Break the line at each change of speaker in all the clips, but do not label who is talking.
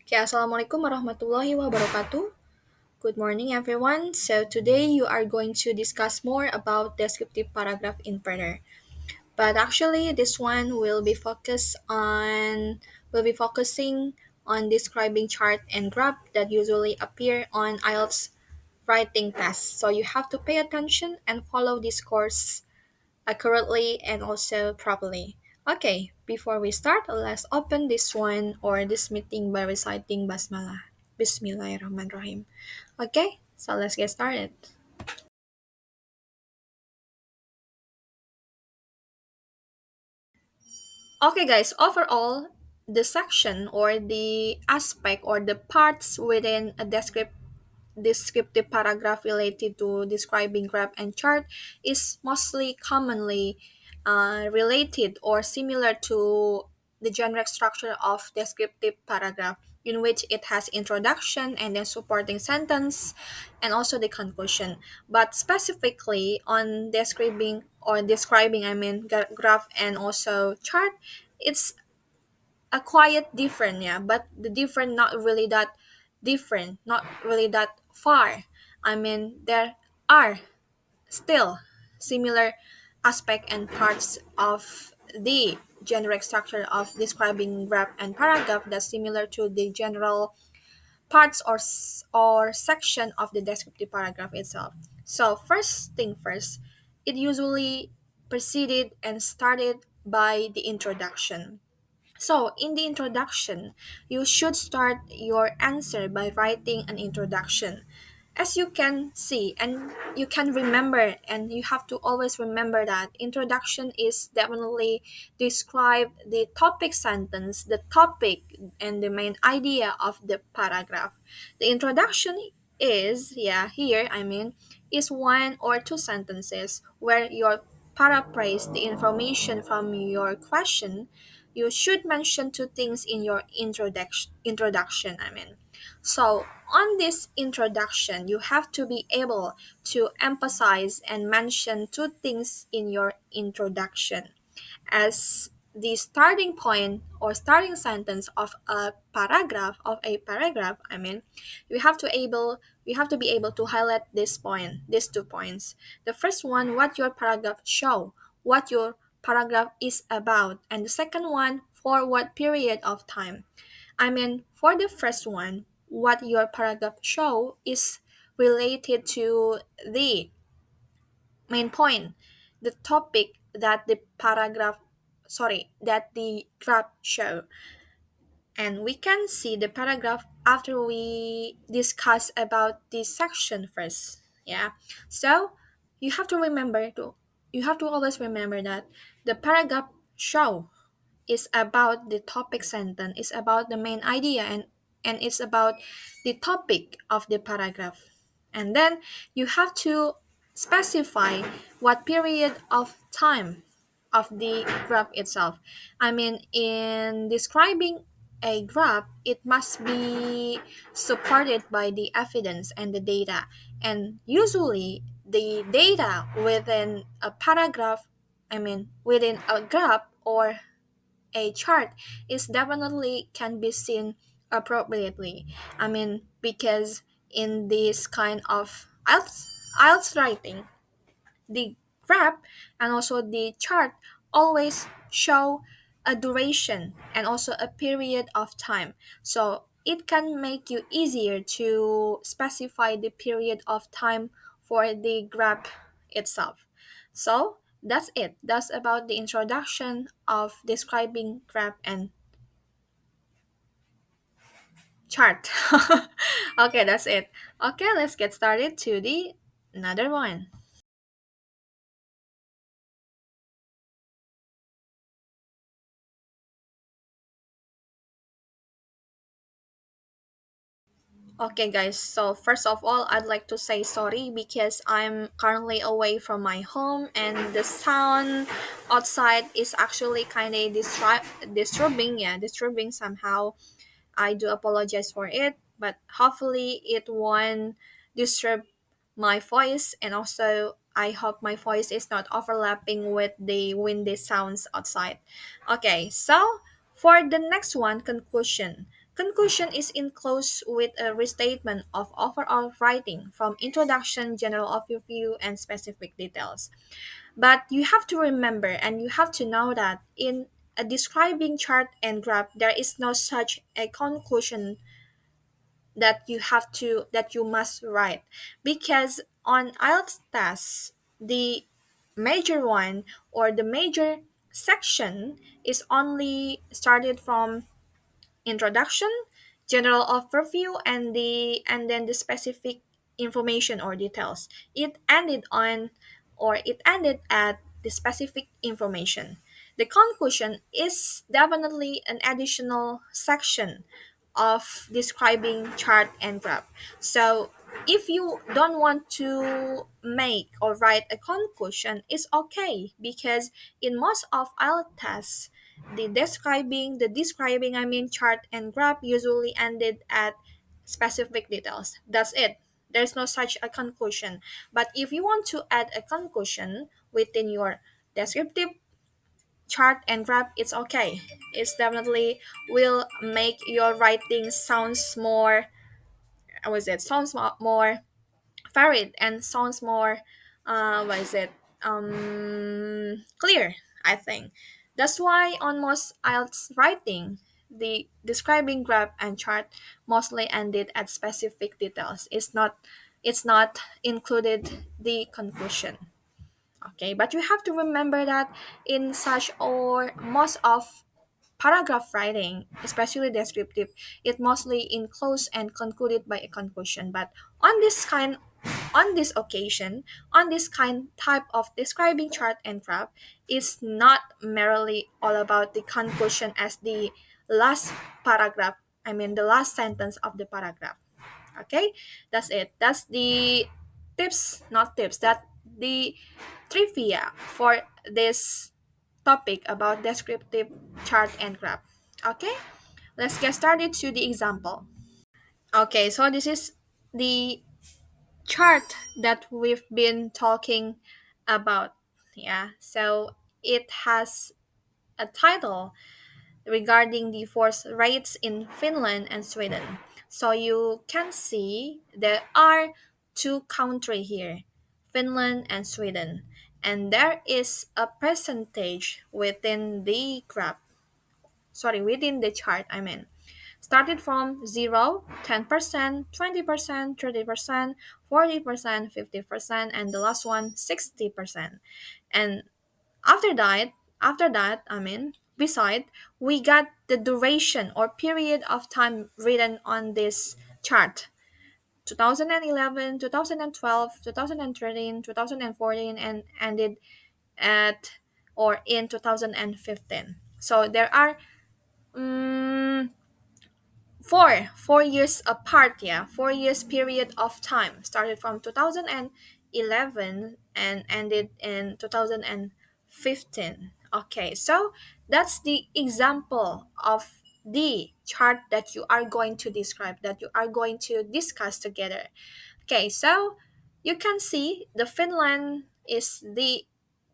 Okay, Assalamualaikum warahmatullahi wabarakatuh. Good morning, everyone. So today you are going to discuss more about descriptive paragraph in further. But actually, this one will be focusing on describing chart and graph that usually appear on IELTS writing tests. So you have to pay attention and follow this course accurately and also properly. Okay, before we start, let's open this one or this meeting by reciting Basmalah. Bismillahirrahmanirrahim. Okay, so let's get started. Okay, guys, overall, the section or the aspect or the parts within a descriptive paragraph related to describing graph and chart is mostly commonly related or similar to the generic structure of descriptive paragraph, in which it has introduction and then supporting sentence and also the conclusion. But specifically on describing graph and also chart, it's a quite different, yeah, but the different not really that different, not really that far. There are still similar aspect and parts of the generic structure of describing graph and paragraph that's similar to the general parts or section of the descriptive paragraph itself. So first thing first, it usually preceded and started by the introduction. So, in the introduction, you should start your answer by writing an introduction. As you can see, and you can remember, and you have to always remember that introduction is definitely describe the topic sentence, the topic, and the main idea of the paragraph. The introduction is one or two sentences where you paraphrase the information from your question. You should mention two things in your introduction. So on this introduction, you have to be able to emphasize and mention two things in your introduction as the starting point or starting sentence of a paragraph. you have to able you have to be able to highlight these 2 points. The first one, what your paragraph show, what your paragraph is about, and the second one, for what period of time. For the first one, what your paragraph show is related to the main point, the topic that the graph show. And we can see the paragraph after we discuss about this section first. Yeah. So you have to remember to you have to always remember that the paragraph show is about the topic sentence, is about the main idea, and it's about the topic of the paragraph. And then you have to specify what period of time of the graph itself. In describing a graph, it must be supported by the evidence and the data. And usually, the data within a paragraph, within a graph or a chart, is definitely can be seen appropriately. Because in this kind of IELTS writing, the graph and also the chart always show a duration and also a period of time. So it can make you easier to specify the period of time for the graph itself. So that's it. That's about the introduction of describing graph and chart. Okay, that's it. Okay, let's get started to the another one. Okay, guys, so first of all, I'd like to say sorry because I'm currently away from my home and the sound outside is actually kind of disturbing somehow. I do apologize for it, but hopefully it won't disturb my voice, and also I hope my voice is not overlapping with the windy sounds outside. Okay, so for the next one, conclusion. Conclusion is enclosed with a restatement of overall writing from introduction, general overview, and specific details. But you have to remember and you have to know that in a describing chart and graph, there is no such a conclusion that you must write, because on IELTS tests, the major one or the major section is only started from introduction, general overview, and then the specific information or details. It ended at the specific information. The conclusion is definitely an additional section of describing chart and graph. So if you don't want to make or write a conclusion, it's okay, because in most of our tests, the describing chart and graph usually ended at specific details. That's it. There's no such a conclusion. But if you want to add a conclusion within your descriptive chart and graph, it's okay. It's definitely will make your writing sounds more, more varied, and sounds more what is it clear, I think. That's why on most IELTS writing, the describing graph and chart mostly ended at specific details. It's not included the conclusion. Okay, but you have to remember that in such or most of paragraph writing, especially descriptive, it mostly enclosed and concluded by a conclusion. But on this kind on this occasion, on this kind type of describing chart and graph, is not merely all about the conclusion as the last paragraph, the last sentence of the paragraph. Okay, that's it. That's the tips, not tips, that the trivia for this topic about descriptive chart and graph. Okay, let's get started to the example. Okay, so this is the chart that we've been talking about. Yeah, so it has a title regarding the force rates in Finland and Sweden. So you can see there are two countries here, Finland and Sweden, and there is a percentage within the graph. Sorry, within the chart, started from 0, 10%, 20%, 30%, 40%, 50%, and the last one 60%. And after that, beside, we got the duration or period of time written on this chart: 2011, 2012, 2013, 2014, and ended at or in 2015. So there are um, 4 years apart. Yeah, 4 years period of time started from 2011 and ended in 2015. Okay, so that's the example of the chart that you are going to describe, that you are going to discuss together. Okay, so you can see the Finland is the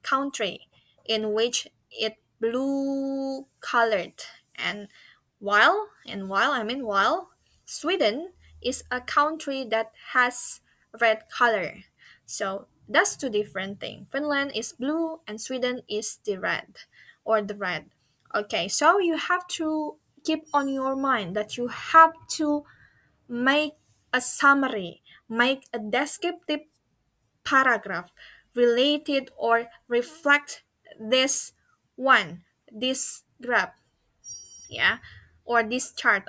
country in which it blue colored, and while Sweden is a country that has red color. So that's two different things. Finland is blue and Sweden is the red or the red. Okay, so you have to keep on your mind that you have to make a summary, make a descriptive paragraph related or reflect this this graph, yeah, or this chart,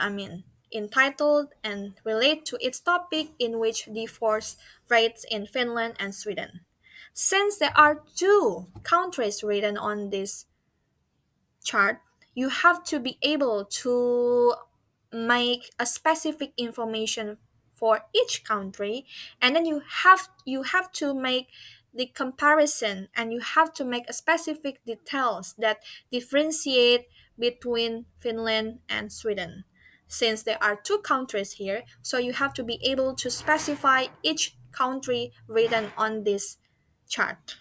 entitled and relate to its topic, in which the force rates in Finland and Sweden. Since there are two countries written on this chart, you have to be able to make a specific information for each country, and then you have to make the comparison, and you have to make a specific details that differentiate between Finland and Sweden. Since there are two countries here, so you have to be able to specify each country written on this chart.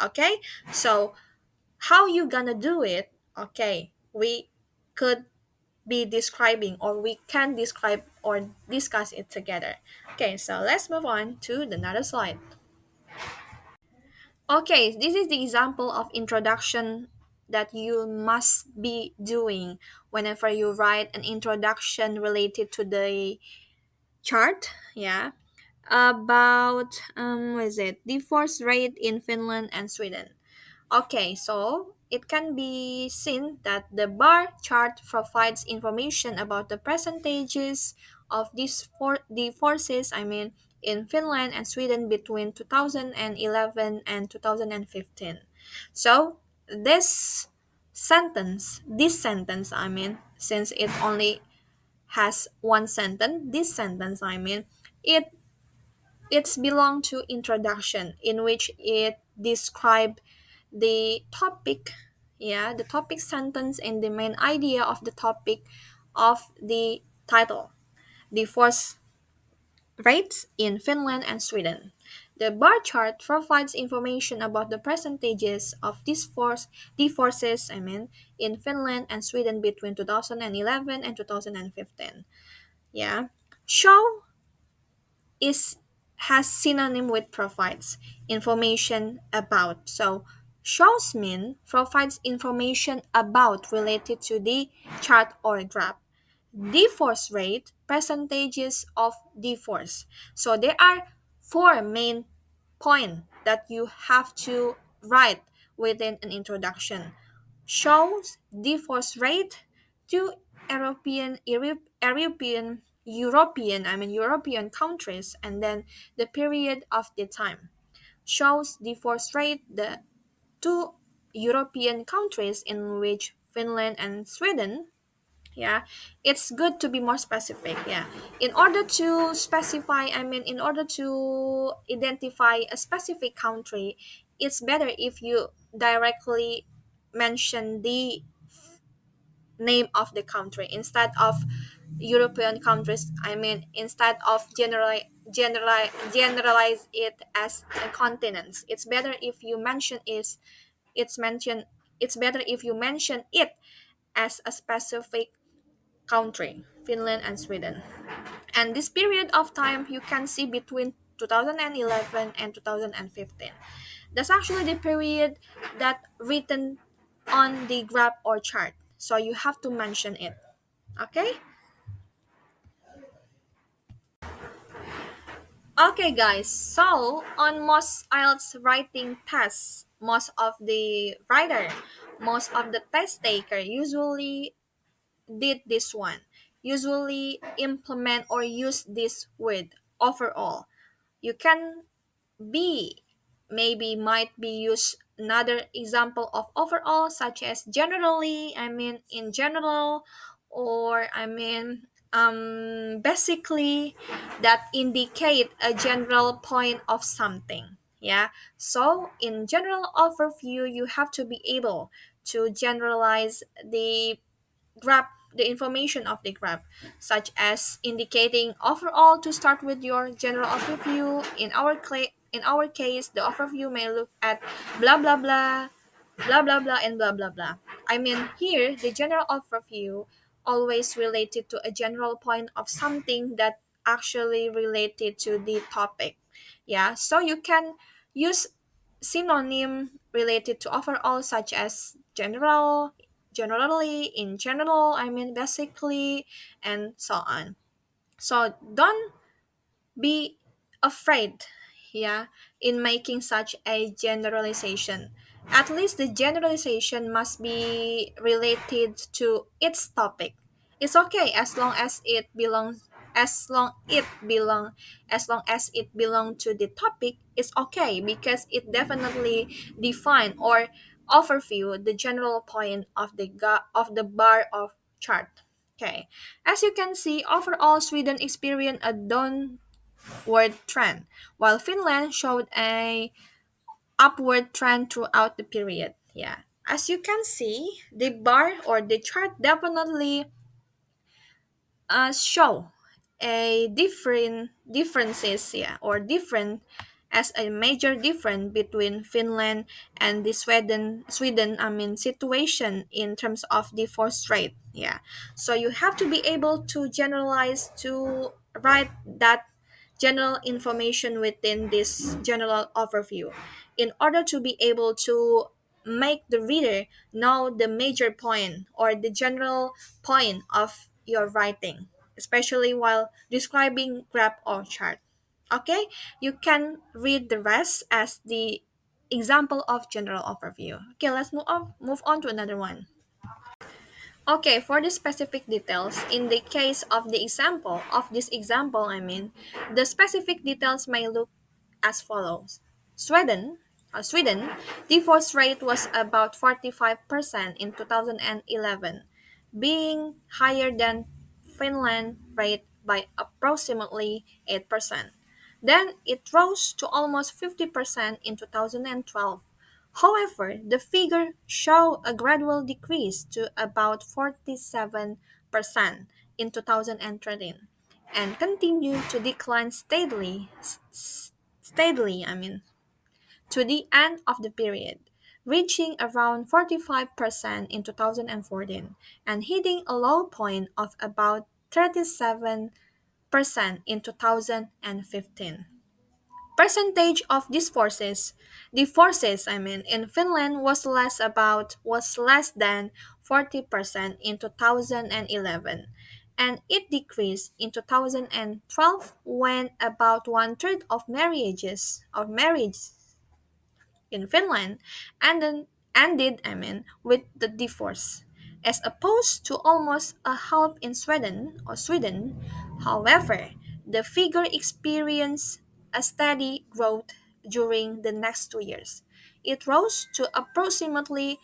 Okay, so how you gonna do it? Okay, we could be describing, or we can describe or discuss it together. Okay, so let's move on to the another slide. Okay, this is the example of introduction that you must be doing whenever you write an introduction related to the chart. Yeah, about what is it, divorce rate in Finland and Sweden. Okay, so it can be seen that the bar chart provides information about the percentages of these divorces, in Finland and Sweden between 2011 and 2015. So this sentence, since it only has one sentence, this sentence, it's belong to introduction, in which it describe the topic, yeah, the topic sentence and the main idea of the topic of the title, divorce rates in Finland and Sweden. The bar chart provides information about the percentages of divorces, in Finland and Sweden between 2011 and 2015. Yeah. Show is has synonym with provides information about. So shows mean provides information about related to the chart or graph. Divorce rate, percentages of divorce. So there are four main points that you have to write within an introduction. Shows divorce rate to European countries, and then the period of the time. Shows divorce rate the two European countries, in which Finland and Sweden. Yeah, it's good to be more specific. Yeah, in order to specify, in order to identify a specific country, it's better if you directly mention the name of the country instead of European countries. Instead of generalize it as a continent. It's better if you mention is it's mentioned it's better if you mention it as a specific country, Finland and Sweden. And this period of time you can see between 2011 and 2015. That's actually the period that written on the graph or chart. So you have to mention it. Okay? Okay guys, so on most IELTS writing tests, most of the test taker usually did this one. Usually implement or use this word overall. You can be maybe might be use another example of overall, such as generally, in general, or basically, that indicate a general point of something. Yeah, so in general overview you have to be able to generalize the information of the graph, such as indicating overall. To start with your general overview, in our case, the overview may look at blah blah blah, blah blah blah, and blah blah blah. Here the general overview always related to a general point of something that actually related to the topic. Yeah, so you can use synonym related to overall, such as general, generally, in general, basically, and so on. So don't be afraid, yeah, in making such a generalization. At least the generalization must be related to its topic. It's okay as long as it belong to the topic. It's okay because it definitely define or overview the general point of the bar of chart. Okay, as you can see, overall Sweden experienced a downward trend, while Finland showed a upward trend throughout the period. Yeah. As you can see, the bar or the chart definitely show a different differences, yeah, or different as a major difference between Finland and the Sweden situation in terms of divorce rate. Yeah. So you have to be able to generalize to write that general information within this general overview in order to be able to make the reader know the major point or the general point of your writing, especially while describing graph or chart. Okay, you can read the rest as the example of general overview. Okay, let's move on to another one. Okay, for the specific details, in the case of this example, the specific details may look as follows. Sweden, divorce rate was about 45% in 2011, being higher than Finland rate by approximately 8%. Then it rose to almost 50% in 2012. However, the figure showed a gradual decrease to about 47% in 2013 and continued to decline steadily, to the end of the period, reaching around 45% in 2014 and hitting a low point of about 37% in 2015. Percentage of the forces in Finland was less than 40% in 2011, and it decreased in 2012 when about one third of marriages in Finland and then ended with the divorce, as opposed to almost a half in Sweden. However, the figure experienced a steady growth during the next 2 years. It rose to approximately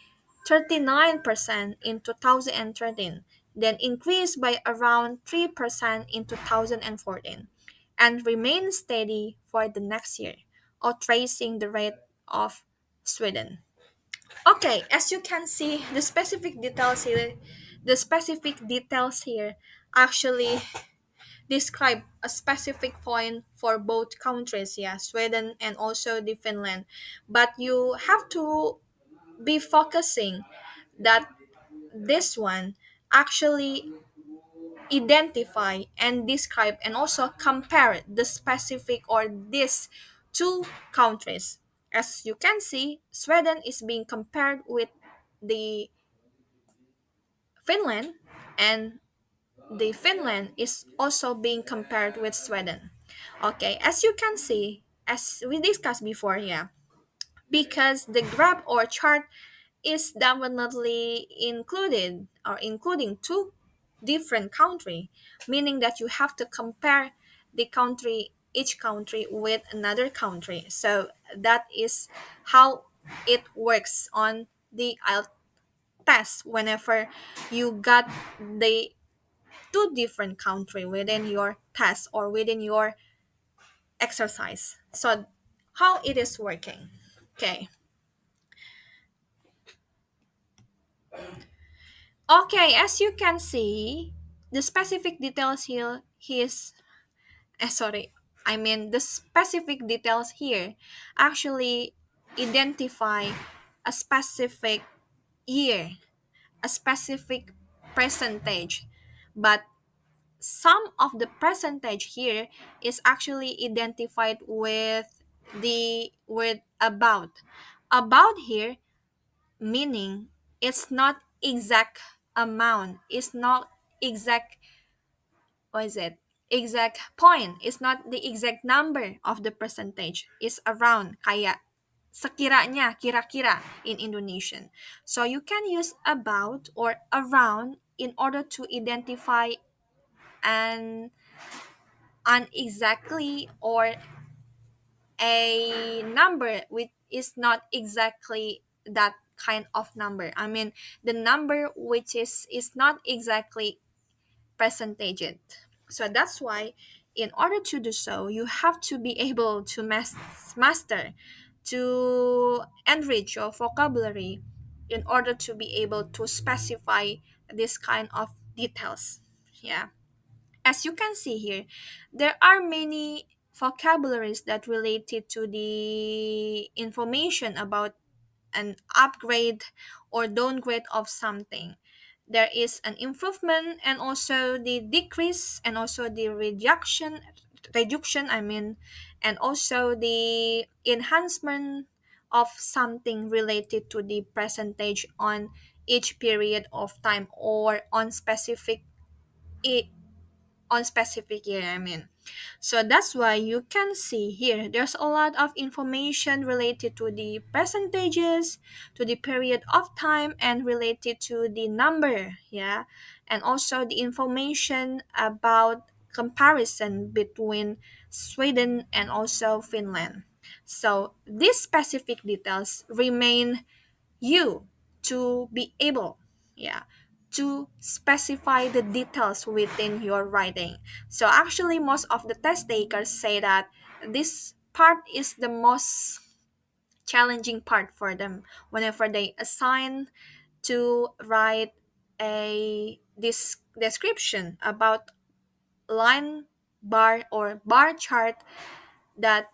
39% in 2013, then increased by around 3% in 2014, and remained steady for the next year, outtracing the rate of Sweden. Okay, as you can see, the specific details here actually describe a specific point for both countries, yeah, Sweden and also the Finland. But you have to be focusing that this one actually identify and describe and also compare the specific or these two countries. As you can see, Sweden is being compared with the Finland, and the Finland is also being compared with Sweden. Okay, as you can see, as we discussed before, yeah, because the graph or chart is definitely included or including two different country, meaning that you have to compare each country with another country. So that is how it works on the IELTS test whenever you got the two different country within your test or within your exercise. So how it is working. Okay. Okay, as you can see, the specific details sorry, the specific details here actually identify a specific year, a specific percentage, but some of the percentage here is actually identified with the word about here, meaning it's not exact amount, it's not exact, what is it, exact point, it's not the exact number of the percentage, it's around, kaya sekiranya, kira-kira in Indonesian. So you can use about or around in order to identify an unexactly or a number which is not exactly that kind of number. The number which is not exactly percentages. So that's why in order to do so, you have to be able to master, to enrich your vocabulary in order to be able to specify this kind of details. Yeah. As you can see here, there are many vocabularies that related to the information about an upgrade or downgrade of something. There is an improvement and also the decrease and also the reduction, and also the enhancement of something related to the percentage on each period of time or i- on specific year, so that's why you can see here there's a lot of information related to the percentages, to the period of time, and related to the number, yeah, and also the information about comparison between Sweden and also Finland. So these specific details remain you to be able, yeah, to specify the details within your writing. So actually most of the test takers say that this part is the most challenging part for them whenever they assign to write a this description about line bar or bar chart that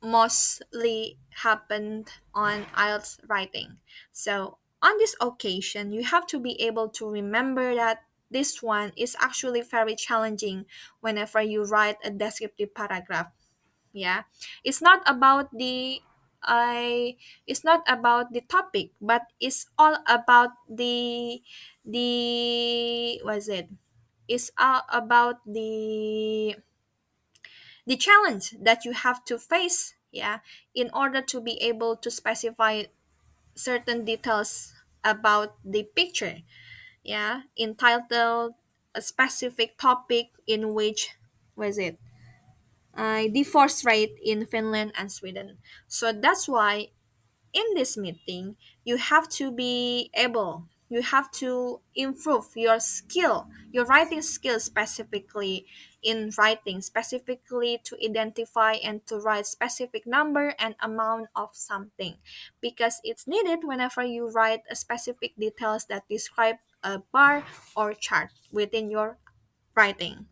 mostly happened on IELTS writing. So, on this occasion, you have to be able to remember that this one is actually very challenging whenever you write a descriptive paragraph. Yeah, it's not about the I it's not about the topic, but it's all about the what is it? It's all about the challenge that you have to face, yeah, in order to be able to specify certain details about the picture, yeah, entitled a specific topic in which was it divorce rate in Finland and Sweden. So that's why in this meeting, you have to be able, you have to improve your skill, your writing skill specifically in writing, specifically to identify and to write specific number and amount of something because it's needed whenever you write a specific details that describe a bar or chart within your writing.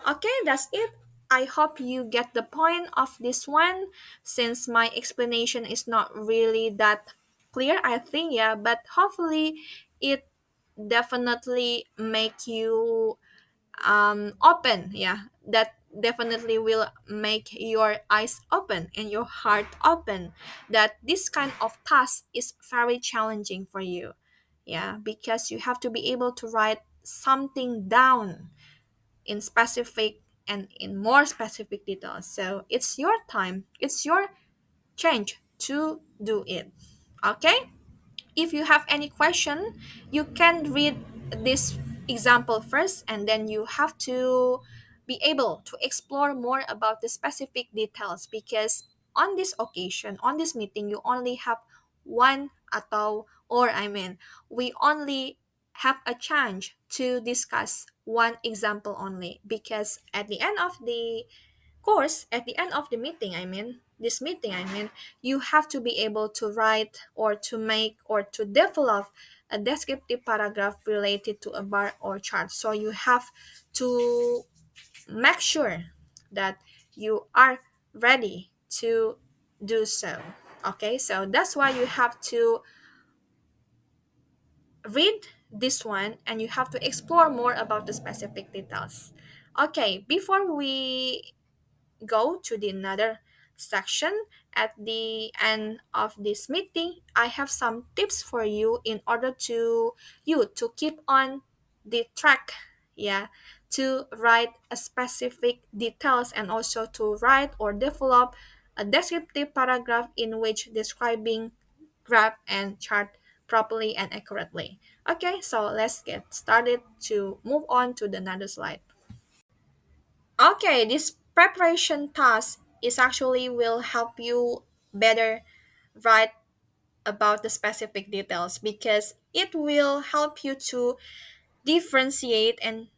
Okay, that's it. I hope you get the point of this one since my explanation is not really that clear, I think, yeah, but hopefully it definitely make you open, yeah. That definitely will make your eyes open and your heart open that this kind of task is very challenging for you. Yeah, because you have to be able to write something down in specific and in more specific details. So it's your time, it's your change to do it. Okay? If you have any question, you can read this example first and then you have to be able to explore more about the specific details because on this occasion, on this meeting, you only have one atau or we only have a chance to discuss one example only because at the end of the course, at the end of the meeting, this meeting, you have to be able to write or to make or to develop a descriptive paragraph related to a bar or chart. So you have to make sure that you are ready to do so. Okay, so that's why you have to read this one and you have to explore more about the specific details. Okay, before we go to the another section at the end of this meeting, I have some tips for you in order to you to keep on the track, yeah, to write a specific details and also to write or develop a descriptive paragraph in which describing graph and chart properly and accurately. Okay, so let's get started to move on to the another slide. Okay, this preparation task is actually will help you better write about the specific details because it will help you to differentiate and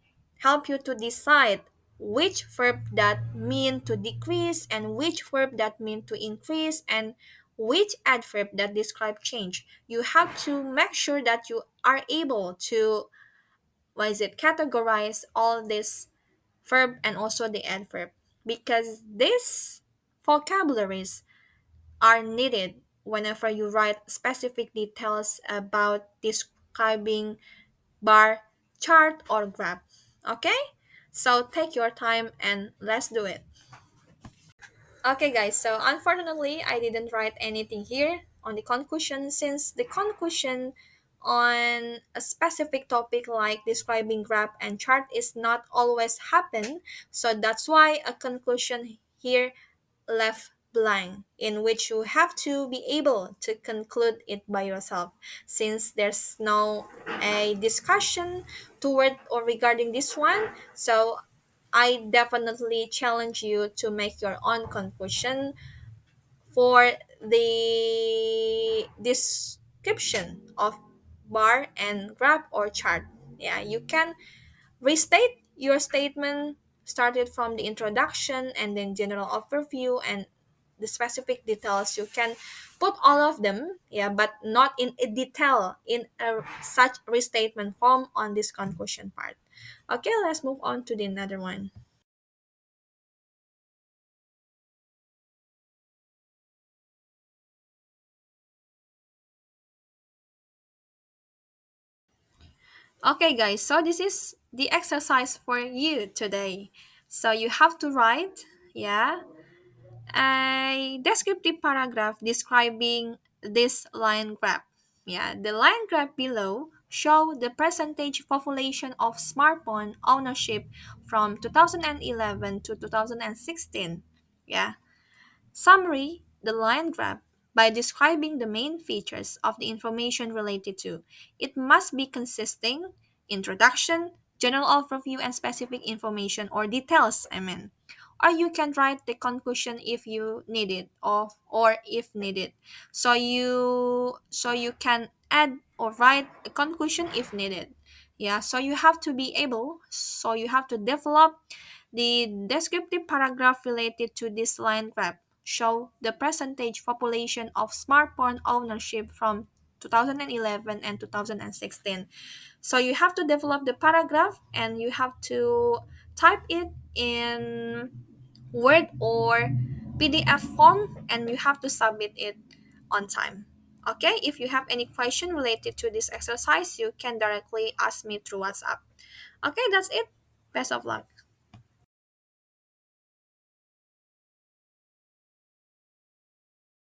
help you to decide which verb that mean to decrease and which verb that mean to increase and which adverb that describe change. You have to make sure that you are able to categorize all this verb and also the adverb. because these vocabularies are needed whenever you write specific details about describing bar, chart, or graph. Okay? So take your time and let's do it. Okay, guys, so unfortunately, I didn't write anything here on the conclusion since the conclusion on a specific topic like describing graph and chart is not always happen. So that's why a conclusion here left blank in which you have to be able to conclude it by yourself since there's no a discussion toward or regarding this one. So I definitely challenge you to make your own conclusion for the description of bar and graph or chart. Yeah, you can restate your statement started from the introduction and then general overview and the specific details. You can put all of them, yeah, but not in a detail in a such restatement form on this conclusion part. Okay, let's move on to the another one. Okay, guys, so this is the exercise for you today. So you have to write, yeah, a descriptive paragraph describing this line graph. Yeah, the line graph below show the percentage population of smartphone ownership from 2011 to 2016. Yeah, summary the line graph by describing the main features of the information related to. It must be consisting introduction, general overview, and specific information or details, I mean. Or you can write the conclusion if you need it or if needed. So you can add or write a conclusion if needed. Yeah, so you have to develop the descriptive paragraph related to this line graph show the percentage population of smartphone ownership from 2011 and 2016. So you have to develop the paragraph and you have to type it in Word or PDF form and you have to submit it on time. Okay, if you have any question related to this exercise, you can directly ask me through WhatsApp. Okay, that's it. Best of luck.